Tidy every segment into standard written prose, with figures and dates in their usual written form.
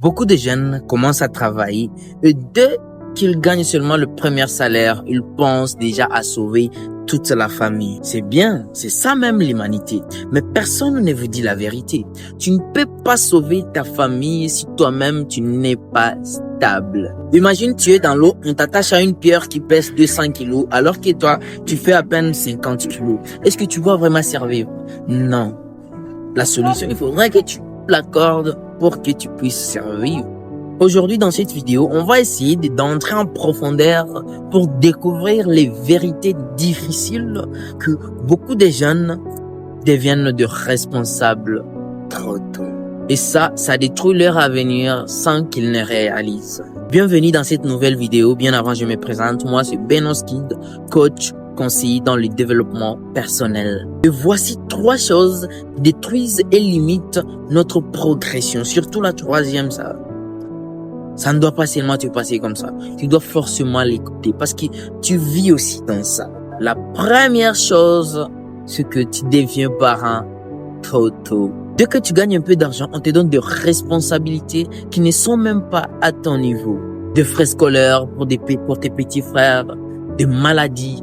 Beaucoup de jeunes commencent à travailler et dès qu'ils gagnent seulement le premier salaire, ils pensent déjà à sauver toute la famille. C'est bien, c'est ça même l'humanité. Mais personne ne vous dit la vérité. Tu ne peux pas sauver ta famille si toi-même tu n'es pas stable. Imagine tu es dans l'eau, on t'attache à une pierre qui pèse 200 kilos alors que toi tu fais à peine 50 kilos. Est-ce que tu vas vraiment survivre? Non. La solution, il faudrait que tu l'accordes pour que tu puisses survivre. Aujourd'hui, dans cette vidéo, on va essayer d'entrer en profondeur pour découvrir les vérités difficiles que beaucoup de jeunes deviennent de responsables trop tôt. Et ça détruit leur avenir sans qu'ils ne réalisent. Bienvenue dans cette nouvelle vidéo. Bien avant, je me présente. Moi, c'est Benos Kid, coach, conseiller dans le développement personnel. Et voici 3 choses qui détruisent et limitent notre progression. Surtout la troisième, ça ne doit pas seulement te passer comme ça. Tu dois forcément l'écouter parce que tu vis aussi dans ça. La première chose, c'est que tu deviens parent trop tôt. Dès que tu gagnes un peu d'argent, on te donne des responsabilités qui ne sont même pas à ton niveau. Des frais scolaires pour tes petits frères, des maladies,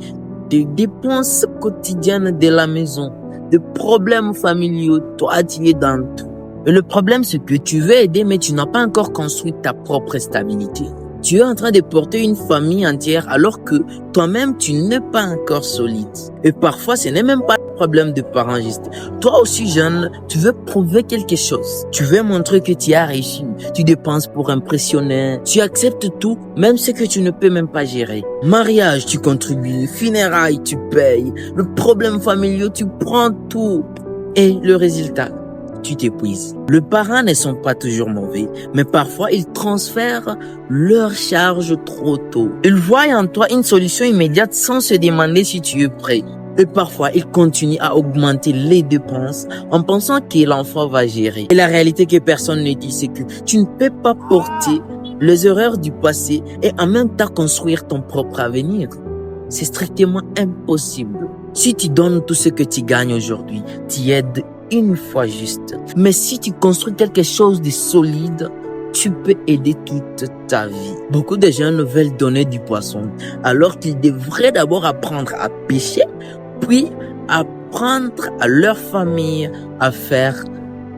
des dépenses quotidiennes de la maison, des problèmes familiaux. Toi, tu es dans tout. Et le problème, c'est que tu veux aider, mais tu n'as pas encore construit ta propre stabilité. Tu es en train de porter une famille entière alors que toi-même, tu n'es pas encore solide. Et parfois, ce n'est même pas un problème de parents juste. Toi aussi, jeune, tu veux prouver quelque chose. Tu veux montrer que tu as réussi. Tu dépenses pour impressionner. Tu acceptes tout, même ce que tu ne peux même pas gérer. Mariage, tu contribues. Funérailles, tu payes. Le problème familial, tu prends tout. Et le résultat, tu t'épuises. Les parents ne sont pas toujours mauvais, mais parfois ils transfèrent leur charge trop tôt. Ils voient en toi une solution immédiate sans se demander si tu es prêt. Et parfois, ils continuent à augmenter les dépenses en pensant que l'enfant va gérer. Et la réalité que personne ne dit, c'est que tu ne peux pas porter les erreurs du passé et en même temps construire ton propre avenir. C'est strictement impossible. Si tu donnes tout ce que tu gagnes aujourd'hui, tu aides une fois juste. Mais si tu construis quelque chose de solide, tu peux aider toute ta vie. Beaucoup de jeunes veulent donner du poisson, alors qu'ils devraient d'abord apprendre à pêcher, puis apprendre à leur famille à faire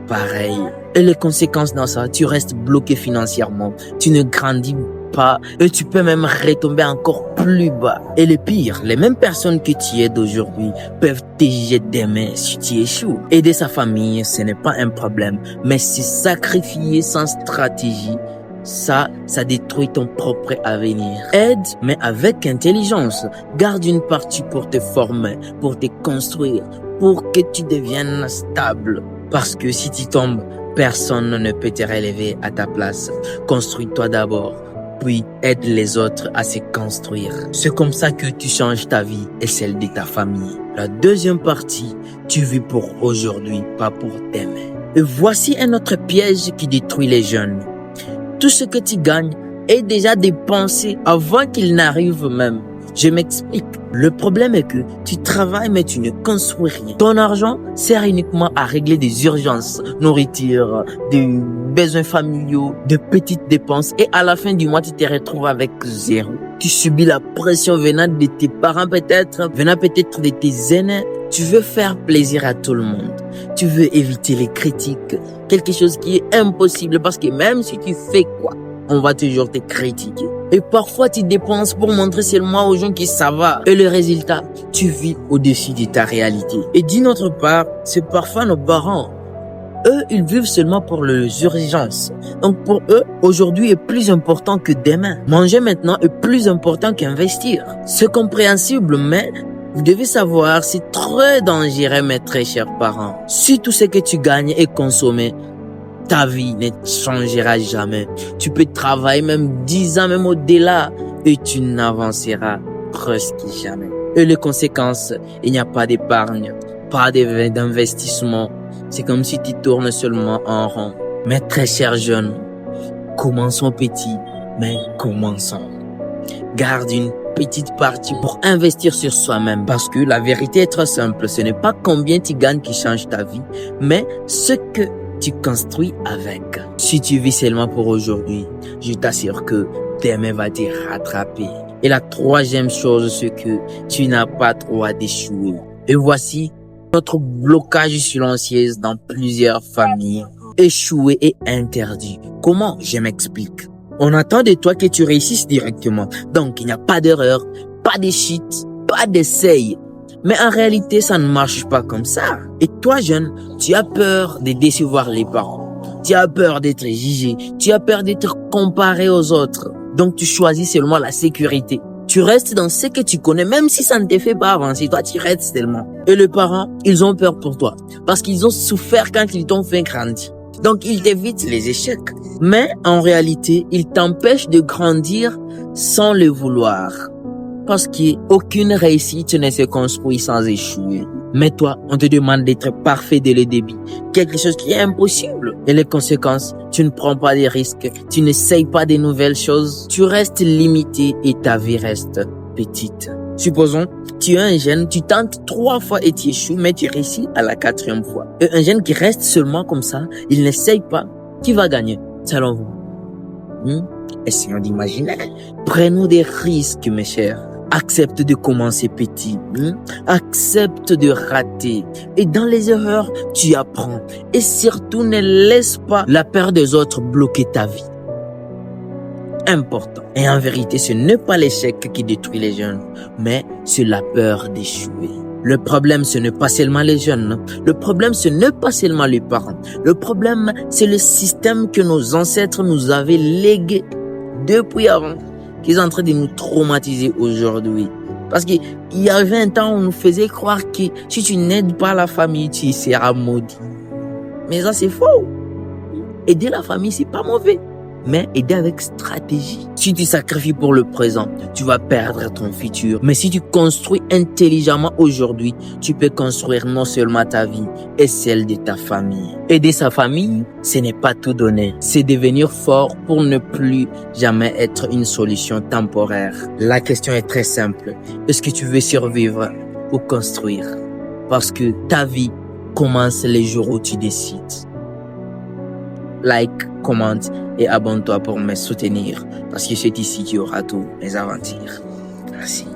pareil. Et les conséquences dans ça, tu restes bloqué financièrement, tu ne grandis pas et tu peux même retomber encore plus bas. Et le pire, les mêmes personnes que tu aides aujourd'hui peuvent te jeter demain si tu échoues. Aider sa famille, ce n'est pas un problème, mais se sacrifier sans stratégie, ça détruit ton propre avenir. Aide, mais avec intelligence. Garde une partie pour te former, pour te construire, pour que tu deviennes stable. Parce que si tu tombes, personne ne peut te relever à ta place. Construis-toi d'abord, puis aide les autres à se construire. C'est comme ça que tu changes ta vie et celle de ta famille. La deuxième partie, tu vis pour aujourd'hui, pas pour demain. Et voici un autre piège qui détruit les jeunes. Tout ce que tu gagnes est déjà dépensé avant qu'il n'arrive même. Je m'explique. Le problème est que tu travailles mais tu ne construis rien. Ton argent sert uniquement à régler des urgences, nourriture, des besoins familiaux, de petites dépenses et à la fin du mois tu te retrouves avec zéro. Tu subis la pression venant de tes parents venant peut-être de tes aînés. Tu veux faire plaisir à tout le monde. Tu veux éviter les critiques. Quelque chose qui est impossible parce que même si tu fais quoi, on va toujours te critiquer. Et parfois, tu dépenses pour montrer seulement aux gens que ça va. Et le résultat, tu vis au-dessus de ta réalité. Et d'une autre part, c'est parfois nos parents. Eux, ils vivent seulement pour les urgences. Donc pour eux, aujourd'hui est plus important que demain. Manger maintenant est plus important qu'investir. C'est compréhensible, mais vous devez savoir, c'est très dangereux, mes très chers parents. Si tout ce que tu gagnes est consommé, ta vie ne changera jamais. Tu peux travailler même 10 ans, même au-delà, et tu n'avanceras presque jamais. Et les conséquences, il n'y a pas d'épargne, pas d'investissement. C'est comme si tu tournes seulement en rond. Mes très chers jeunes, commençons petit, mais commençons. Garde une petite partie pour investir sur soi-même. Parce que la vérité est très simple. Ce n'est pas combien tu gagnes qui change ta vie, mais ce que tu construis avec. Si tu vis seulement pour aujourd'hui, je t'assure que demain va te rattraper. Et la troisième chose, c'est que tu n'as pas droit d'échouer. Et voici notre blocage silencieux dans plusieurs familles. Échouer est interdit. Comment? Je m'explique. On attend de toi que tu réussisses directement. Donc, il n'y a pas d'erreur, pas de cheat, pas d'essai. Mais en réalité, ça ne marche pas comme ça. Et toi, jeune, tu as peur de décevoir les parents. Tu as peur d'être jugé. Tu as peur d'être comparé aux autres. Donc, tu choisis seulement la sécurité. Tu restes dans ce que tu connais, même si ça ne te fait pas avancer. Toi, tu restes tellement. Et les parents, ils ont peur pour toi. Parce qu'ils ont souffert quand ils t'ont fait grandir. Donc, ils t'évitent les échecs. Mais en réalité, ils t'empêchent de grandir sans le vouloir. Parce qu'aucune réussite ne se construit sans échouer. Mais toi, on te demande d'être parfait dès le début. Quelque chose qui est impossible. Et les conséquences, tu ne prends pas des risques. Tu n'essayes pas de nouvelles choses. Tu restes limité et ta vie reste petite. Supposons, tu es un jeune, tu tentes 3 fois et tu échoues, mais tu réussis à la 4e fois. Et un jeune qui reste seulement comme ça, il n'essaye pas, qui va gagner, selon vous? Essayons d'imaginer. Prenons des risques, mes chers. Accepte de commencer petit. Accepte de rater. Et dans les erreurs, tu apprends. Et surtout, ne laisse pas la peur des autres bloquer ta vie. Important. Et en vérité, ce n'est pas l'échec qui détruit les jeunes, mais c'est la peur d'échouer. Le problème, ce n'est pas seulement les jeunes. Le problème, ce n'est pas seulement les parents. Le problème, c'est le système que nos ancêtres nous avaient légué depuis avant, qui est en train de nous traumatiser aujourd'hui. Parce qu'il y avait un temps où on nous faisait croire que si tu n'aides pas la famille, tu seras maudit. Mais ça, c'est faux. Aider la famille, c'est pas mauvais. Mais aider avec stratégie. Si tu sacrifies pour le présent, tu vas perdre ton futur. Mais si tu construis intelligemment aujourd'hui, tu peux construire non seulement ta vie et celle de ta famille. Aider sa famille, ce n'est pas tout donner. C'est devenir fort pour ne plus jamais être une solution temporaire. La question est très simple. Est-ce que tu veux survivre ou construire? Parce que ta vie commence les jours où tu décides. Like, commente et abonne-toi pour me soutenir parce que c'est ici qu'il y aura tous mes aventures. Merci.